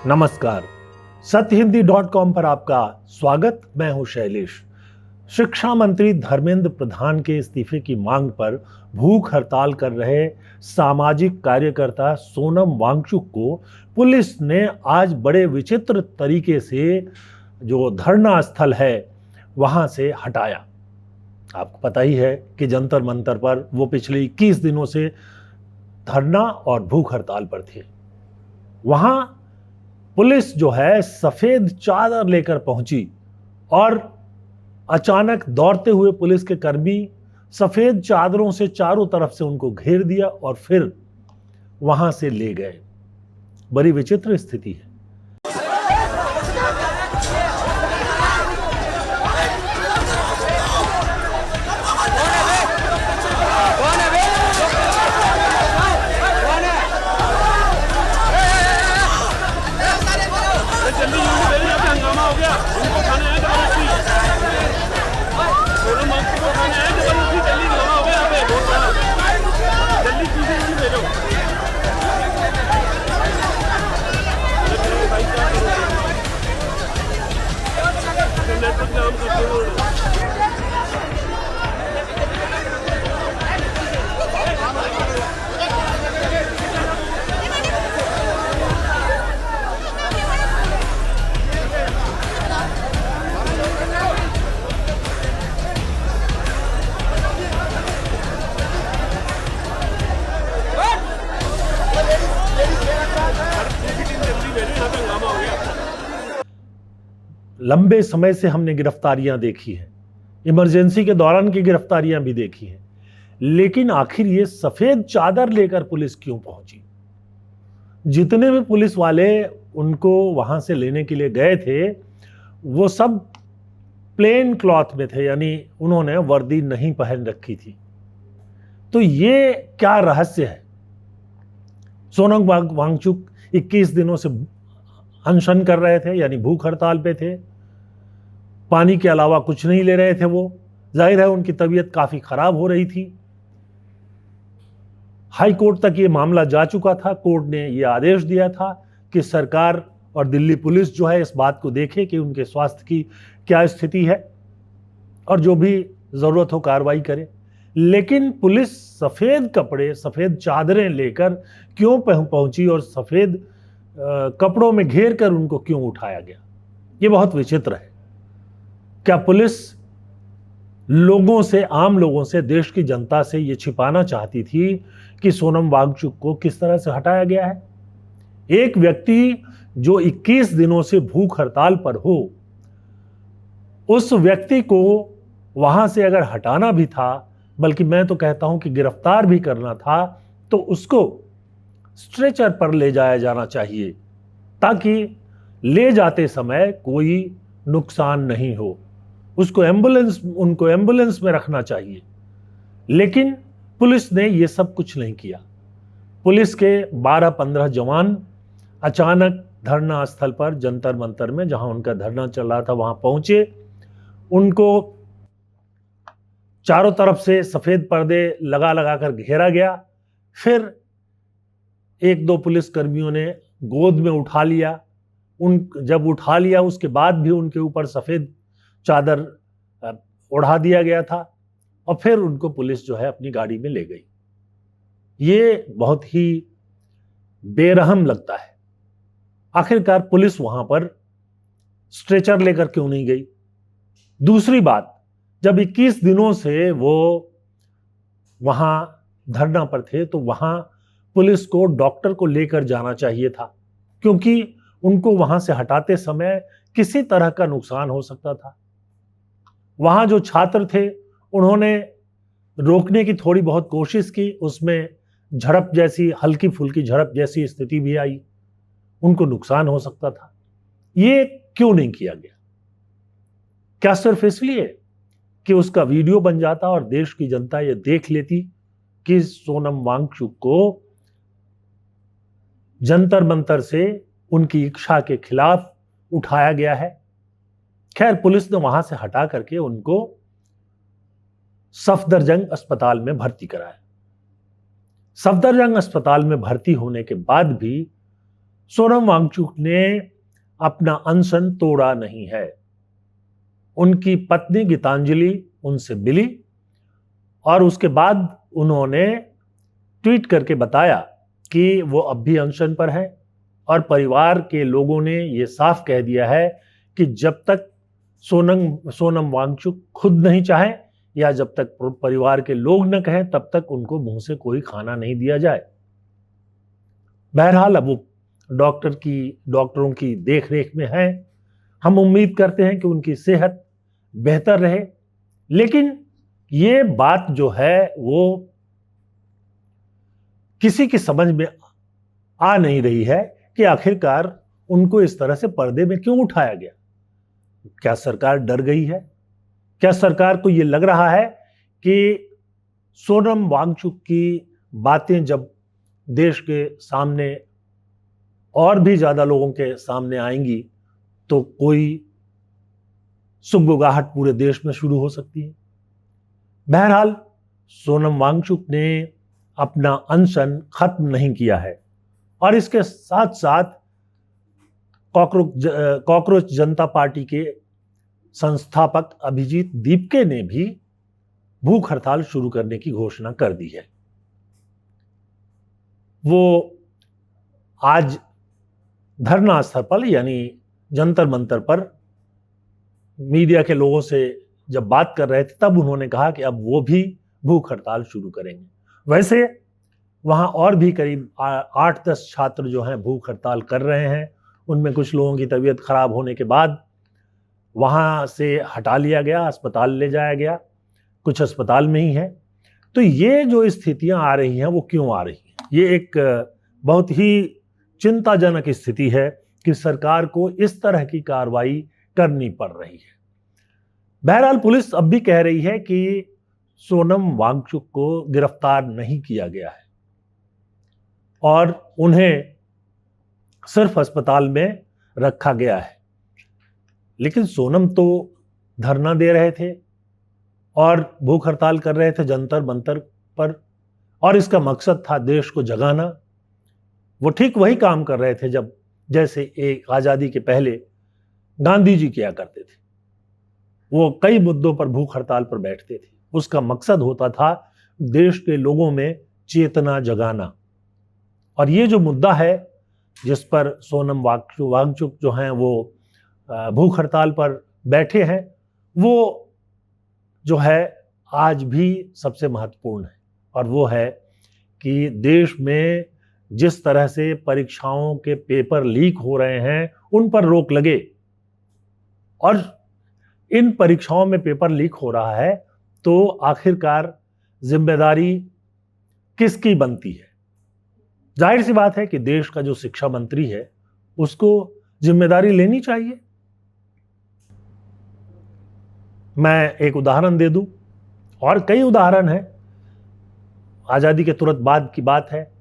नमस्कार। सत्यहिंदी.com पर आपका स्वागत। मैं हूं शैलेश। शिक्षा मंत्री धर्मेंद्र प्रधान के इस्तीफे की मांग पर भूख हड़ताल कर रहे सामाजिक कार्यकर्ता सोनम वांगचुक को पुलिस ने आज बड़े विचित्र तरीके से जो धरना स्थल है वहां से हटाया। आपको पता ही है कि जंतर मंतर पर वो पिछले 21 दिनों से धरना और भूख हड़ताल पर थे। वहां पुलिस जो है सफेद चादर लेकर पहुंची और अचानक दौड़ते हुए पुलिस के कर्मी सफेद चादरों से चारों तरफ से उनको घेर दिया और फिर वहां से ले गए। बड़ी विचित्र स्थिति है। लंबे समय से हमने गिरफ्तारियां देखी हैं, इमरजेंसी के दौरान की गिरफ्तारियां भी देखी हैं, लेकिन आखिर ये सफेद चादर लेकर पुलिस क्यों पहुंची? जितने भी पुलिस वाले उनको वहां से लेने के लिए गए थे वो सब प्लेन क्लॉथ में थे, यानी उन्होंने वर्दी नहीं पहन रखी थी। तो ये क्या रहस्य है? सोनम वांगचुक 21 दिनों से अनशन कर रहे थे, यानी भूख हड़ताल पे थे। पानी के अलावा कुछ नहीं ले रहे थे। वो जाहिर है उनकी तबीयत काफी खराब हो रही थी। हाई कोर्ट तक ये मामला जा चुका था। कोर्ट ने ये आदेश दिया था कि सरकार और दिल्ली पुलिस जो है इस बात को देखे कि उनके स्वास्थ्य की क्या स्थिति है और जो भी जरूरत हो कार्रवाई करे। लेकिन पुलिस सफेद कपड़े, सफेद चादरें लेकर क्यों पहुंची और सफेद कपड़ों में घेर कर उनको क्यों उठाया गया? ये बहुत विचित्र है। क्या पुलिस लोगों से, आम लोगों से, देश की जनता से ये छिपाना चाहती थी कि सोनम वांगचुक को किस तरह से हटाया गया है? एक व्यक्ति जो 21 दिनों से भूख हड़ताल पर हो, उस व्यक्ति को वहां से अगर हटाना भी था, बल्कि मैं तो कहता हूं कि गिरफ्तार भी करना था, तो उसको स्ट्रेचर पर ले जाया जाना चाहिए ताकि ले जाते समय कोई नुकसान नहीं हो। उनको एम्बुलेंस में रखना चाहिए। लेकिन पुलिस ने यह सब कुछ नहीं किया। पुलिस के 12-15 जवान अचानक धरना स्थल पर, जंतर मंतर में जहां उनका धरना चल रहा था, वहां पहुंचे। उनको चारों तरफ से सफेद पर्दे लगा कर घेरा गया। फिर 1-2 पुलिस कर्मियों ने गोद में उठा लिया। जब उठा लिया उसके बाद भी उनके ऊपर सफेद चादर ओढ़ा दिया गया था और फिर उनको पुलिस जो है अपनी गाड़ी में ले गई। ये बहुत ही बेरहम लगता है। आखिरकार पुलिस वहां पर स्ट्रेचर लेकर क्यों नहीं गई? दूसरी बात, जब 21 दिनों से वो वहां धरना पर थे तो वहां पुलिस को डॉक्टर को लेकर जाना चाहिए था, क्योंकि उनको वहां से हटाते समय किसी तरह का नुकसान हो सकता था। वहां जो छात्र थे उन्होंने रोकने की थोड़ी बहुत कोशिश की, उसमें झड़प जैसी, हल्की फुल्की झड़प जैसी स्थिति भी आई, उनको नुकसान हो सकता था। ये क्यों नहीं किया गया? क्या सिर्फ इसलिए कि उसका वीडियो बन जाता और देश की जनता ये देख लेती कि सोनम वांगचुक को जंतर मंतर से उनकी इच्छा के खिलाफ उठाया गया है? खैर, पुलिस ने वहां से हटा करके उनको सफदरजंग अस्पताल में भर्ती कराया। सफदरजंग अस्पताल में भर्ती होने के बाद भी सोनम वांगचुक ने अपना अनशन तोड़ा नहीं है। उनकी पत्नी गीतांजलि उनसे मिली और उसके बाद उन्होंने ट्वीट करके बताया कि वो अब भी अनशन पर है और परिवार के लोगों ने ये साफ कह दिया है कि जब तक सोनम वांगचुक खुद नहीं चाहे या जब तक परिवार के लोग न कहें तब तक उनको मुंह से कोई खाना नहीं दिया जाए। बहरहाल अब वो डॉक्टरों की देखरेख में है। हम उम्मीद करते हैं कि उनकी सेहत बेहतर रहे, लेकिन ये बात जो है वो किसी की समझ में आ नहीं रही है कि आखिरकार उनको इस तरह से पर्दे में क्यों उठाया गया। क्या सरकार डर गई है? क्या सरकार को यह लग रहा है कि सोनम वांगचुक की बातें जब देश के सामने और भी ज्यादा लोगों के सामने आएंगी तो कोई सुगबुगाहट पूरे देश में शुरू हो सकती है? बहरहाल सोनम वांगचुक ने अपना अनशन खत्म नहीं किया है और इसके साथ साथ कॉकरोच जनता पार्टी के संस्थापक अभिजीत दीपके ने भी भूख हड़ताल शुरू करने की घोषणा कर दी है। वो आज धरना स्थल पर यानी जंतर मंतर पर मीडिया के लोगों से जब बात कर रहे थे तब उन्होंने कहा कि अब वो भी भूख हड़ताल शुरू करेंगे। वैसे वहां और भी करीब 8-10 छात्र जो हैं भूख हड़ताल कर रहे हैं। उनमें कुछ लोगों की तबीयत खराब होने के बाद वहां से हटा लिया गया, अस्पताल ले जाया गया, कुछ अस्पताल में ही है। तो ये जो स्थितियां आ रही हैं वो क्यों आ रही हैं? ये एक बहुत ही चिंताजनक स्थिति है कि सरकार को इस तरह की कार्रवाई करनी पड़ रही है। बहरहाल पुलिस अब भी कह रही है कि सोनम वांगचुक को गिरफ्तार नहीं किया गया है और उन्हें सिर्फ अस्पताल में रखा गया है। लेकिन सोनम तो धरना दे रहे थे और भूख हड़ताल कर रहे थे जंतर मंतर पर, और इसका मकसद था देश को जगाना। वो ठीक वही काम कर रहे थे जब जैसे एक आजादी के पहले गांधी जी किया करते थे। वो कई मुद्दों पर भूख हड़ताल पर बैठते थे। उसका मकसद होता था देश के लोगों में चेतना जगाना। और ये जो मुद्दा है जिस पर सोनम वांगचुक जो हैं वो भूख हड़ताल पर बैठे हैं, वो जो है आज भी सबसे महत्वपूर्ण है। और वो है कि देश में जिस तरह से परीक्षाओं के पेपर लीक हो रहे हैं उन पर रोक लगे। और इन परीक्षाओं में पेपर लीक हो रहा है तो आखिरकार जिम्मेदारी किसकी बनती है? जाहिर सी बात है कि देश का जो शिक्षा मंत्री है उसको जिम्मेदारी लेनी चाहिए। मैं एक उदाहरण दे दूं, और कई उदाहरण हैं। आजादी के तुरंत बाद की बात है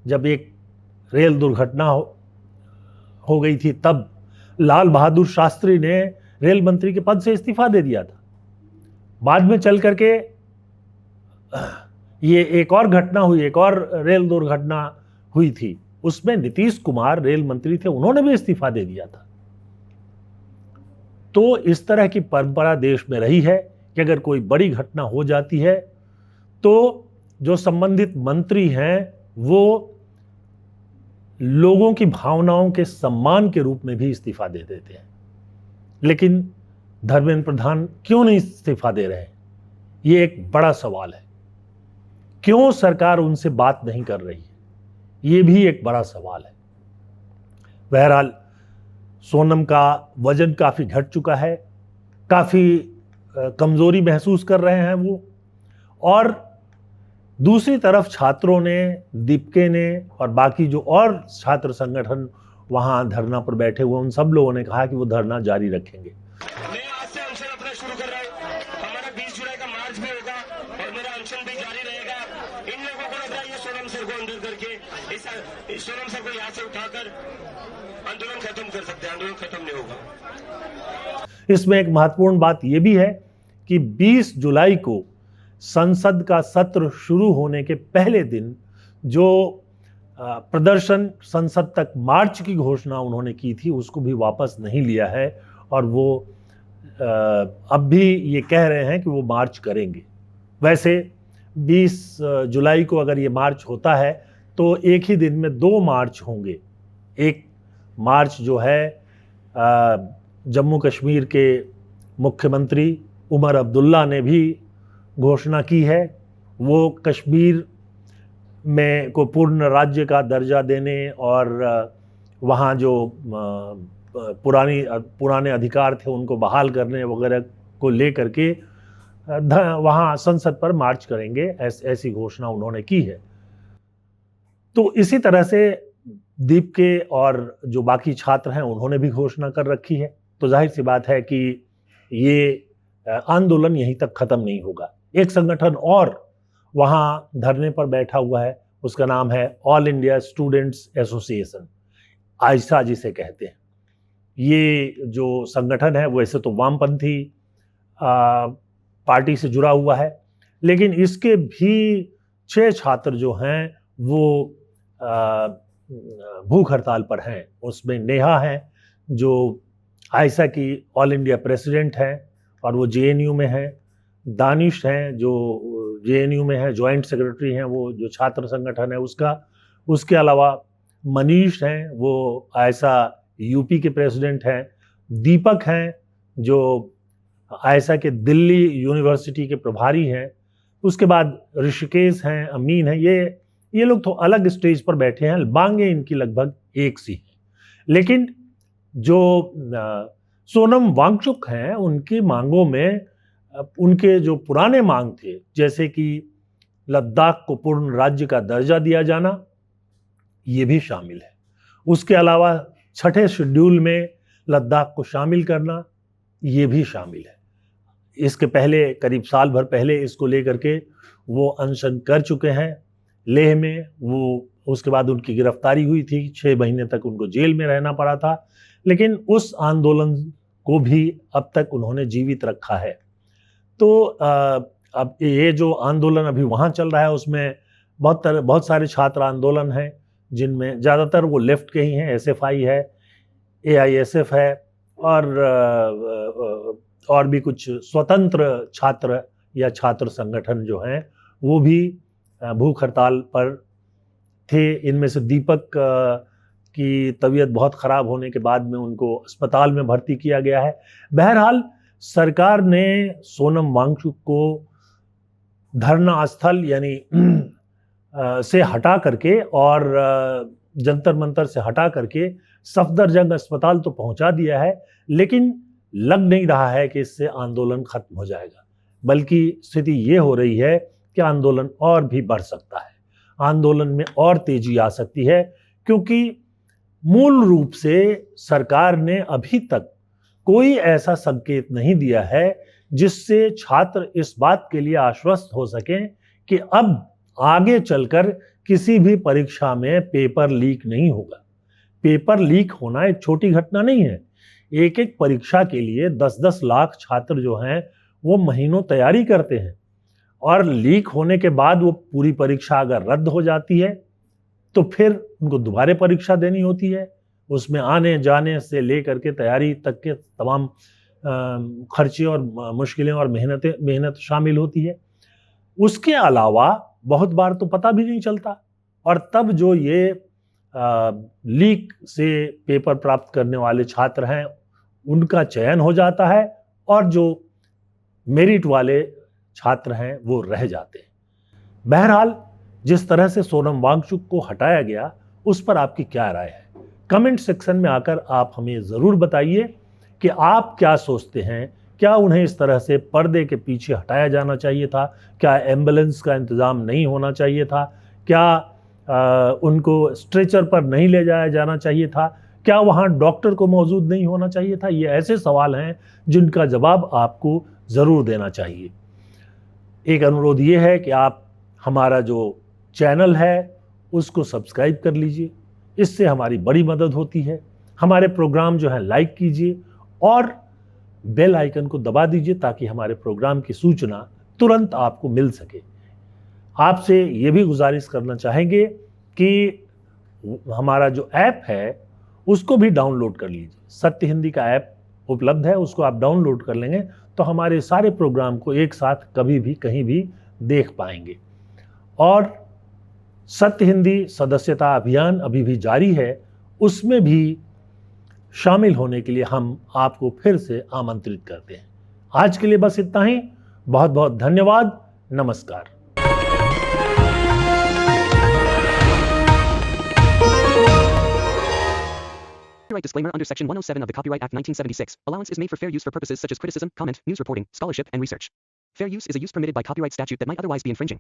जब एक रेल दुर्घटना हो गई थी, तब लाल बहादुर शास्त्री ने रेल मंत्री के पद से इस्तीफा दे दिया था। बाद में चल करके ये एक और घटना हुई, एक और रेल दुर्घटना हुई थी, उसमें नीतीश कुमार रेल मंत्री थे, उन्होंने भी इस्तीफा दे दिया था। तो इस तरह की परंपरा देश में रही है कि अगर कोई बड़ी घटना हो जाती है तो जो संबंधित मंत्री हैं वो लोगों की भावनाओं के सम्मान के रूप में भी इस्तीफा दे देते हैं। लेकिन धर्मेंद्र प्रधान क्यों नहीं इस्तीफा दे रहे हैं? ये एक बड़ा सवाल है। क्यों सरकार उनसे बात नहीं कर रही है? ये भी एक बड़ा सवाल है। बहरहाल सोनम का वजन काफी घट चुका है, काफी कमजोरी महसूस कर रहे हैं वो। और दूसरी तरफ छात्रों ने, दीपके ने और बाकी जो और छात्र संगठन वहां धरना पर बैठे हुए, उन सब लोगों ने कहा कि वो धरना जारी रखेंगे। मैं आज से अनशन अपना शुरू कर रहा हूँ। हमारा 20 जुलाई का मार्च भी होगा और मेरा अनशन भी जारी रहेगा। इन लोगों को लग रहा है ये सोनम सर को अंदर करके इस सोनम सर को यहाँ से उठाकर आंदोलन खत्म कर सकते हैं। आंदोलन खत्म नहीं होगा। इसमें एक महत्वपूर्ण बात यह भी है कि 20 जुलाई को संसद का सत्र शुरू होने के पहले दिन जो प्रदर्शन संसद तक मार्च की घोषणा उन्होंने की थी उसको भी वापस नहीं लिया है और वो अब भी ये कह रहे हैं कि वो मार्च करेंगे। वैसे 20 जुलाई को अगर ये मार्च होता है तो एक ही दिन में 2 मार्च होंगे। एक मार्च जो है जम्मू कश्मीर के मुख्यमंत्री उमर अब्दुल्ला ने भी घोषणा की है, वो कश्मीर में को पूर्ण राज्य का दर्जा देने और वहाँ जो पुराने अधिकार थे उनको बहाल करने वगैरह को लेकर के वहाँ संसद पर मार्च करेंगे, ऐसी घोषणा उन्होंने की है। तो इसी तरह से दीप के और जो बाकी छात्र हैं उन्होंने भी घोषणा कर रखी है। तो जाहिर सी बात है कि ये आंदोलन यहीं तक खत्म नहीं होगा। एक संगठन और वहाँ धरने पर बैठा हुआ है, उसका नाम है ऑल इंडिया स्टूडेंट्स एसोसिएशन, आइसा जिसे कहते हैं। ये जो संगठन है वैसे तो वामपंथी पार्टी से जुड़ा हुआ है, लेकिन इसके भी 6 छात्र जो हैं वो भूख हड़ताल पर हैं। उसमें नेहा है जो आइसा की ऑल इंडिया प्रेसिडेंट है और वो जेएनयू में है, दानिश हैं जो जेएनयू में है, जॉइंट सेक्रेटरी हैं वो जो छात्र संगठन है उसका। उसके अलावा मनीष हैं वो आइसा यूपी के प्रेसिडेंट हैं, दीपक हैं जो आइसा के दिल्ली यूनिवर्सिटी के प्रभारी हैं, उसके बाद ऋषिकेश हैं, अमीन हैं। ये लोग तो अलग स्टेज पर बैठे हैं, मांगे इनकी लगभग एक सी है। लेकिन जो सोनम वांगचुक हैं उनकी मांगों में उनके जो पुराने मांग थे, जैसे कि लद्दाख को पूर्ण राज्य का दर्जा दिया जाना, ये भी शामिल है। उसके अलावा 6ठे शेड्यूल में लद्दाख को शामिल करना, ये भी शामिल है। इसके पहले करीब साल भर पहले इसको लेकर के वो अनशन कर चुके हैं लेह में। वो उसके बाद उनकी गिरफ्तारी हुई थी, 6 महीने तक उनको जेल में रहना पड़ा था, लेकिन उस आंदोलन को भी अब तक उन्होंने जीवित रखा है। तो अब ये जो आंदोलन अभी वहाँ चल रहा है उसमें बहुत सारे छात्र आंदोलन हैं, जिनमें ज़्यादातर वो लेफ्ट के ही हैं, एसएफआई है, एआईएसएफ है और भी कुछ स्वतंत्र छात्र या छात्र संगठन जो हैं वो भी भूख हड़ताल पर थे। इनमें से दीपक की तबीयत बहुत ख़राब होने के बाद में उनको अस्पताल में भर्ती किया गया है। बहरहाल सरकार ने सोनम वांगचुक को धरना स्थल यानी से हटा करके और जंतर मंतर से हटा करके सफदरजंग अस्पताल तो पहुंचा दिया है, लेकिन लग नहीं रहा है कि इससे आंदोलन खत्म हो जाएगा, बल्कि स्थिति ये हो रही है कि आंदोलन और भी बढ़ सकता है, आंदोलन में और तेजी आ सकती है, क्योंकि मूल रूप से सरकार ने अभी तक कोई ऐसा संकेत नहीं दिया है जिससे छात्र इस बात के लिए आश्वस्त हो सकें कि अब आगे चलकर किसी भी परीक्षा में पेपर लीक नहीं होगा। पेपर लीक होना एक छोटी घटना नहीं है। एक एक परीक्षा के लिए 10-10 लाख छात्र जो हैं वो महीनों तैयारी करते हैं, और लीक होने के बाद वो पूरी परीक्षा अगर रद्द हो जाती है तो फिर उनको दोबारा परीक्षा देनी होती है। उसमें आने जाने से लेकर के तैयारी तक के तमाम खर्चे और मुश्किलें और मेहनत शामिल होती है। उसके अलावा बहुत बार तो पता भी नहीं चलता, और तब जो ये लीक से पेपर प्राप्त करने वाले छात्र हैं उनका चयन हो जाता है, और जो मेरिट वाले छात्र हैं वो रह जाते हैं। बहरहाल जिस तरह से सोनम वांगचुक को हटाया गया उस पर आपकी क्या राय है? कमेंट सेक्शन में आकर आप हमें ज़रूर बताइए कि आप क्या सोचते हैं। क्या उन्हें इस तरह से पर्दे के पीछे हटाया जाना चाहिए था? क्या एम्बुलेंस का इंतज़ाम नहीं होना चाहिए था? क्या उनको स्ट्रेचर पर नहीं ले जाया जाना चाहिए था? क्या वहाँ डॉक्टर को मौजूद नहीं होना चाहिए था? ये ऐसे सवाल हैं जिनका जवाब आपको ज़रूर देना चाहिए। एक अनुरोध ये है कि आप हमारा जो चैनल है उसको सब्सक्राइब कर लीजिए, इससे हमारी बड़ी मदद होती है। हमारे प्रोग्राम जो है लाइक कीजिए और बेल आइकन को दबा दीजिए ताकि हमारे प्रोग्राम की सूचना तुरंत आपको मिल सके। आपसे ये भी गुजारिश करना चाहेंगे कि हमारा जो ऐप है उसको भी डाउनलोड कर लीजिए। सत्य हिंदी का ऐप उपलब्ध है, उसको आप डाउनलोड कर लेंगे तो हमारे सारे प्रोग्राम को एक साथ कभी भी कहीं भी देख पाएंगे। और सत्य हिंदी सदस्यता अभियान अभी भी जारी है, उसमें भी शामिल होने के लिए हम आपको फिर से आमंत्रित करते हैं। आज के लिए बस इतना ही। बहुत बहुत धन्यवाद। नमस्कार। Copyright disclaimer under Section 107 of the Copyright Act 1976. Allowance is made for fair use for purposes such as criticism, comment, news reporting, scholarship, and research. Fair use is a use permitted by copyright statute that might otherwise be infringing.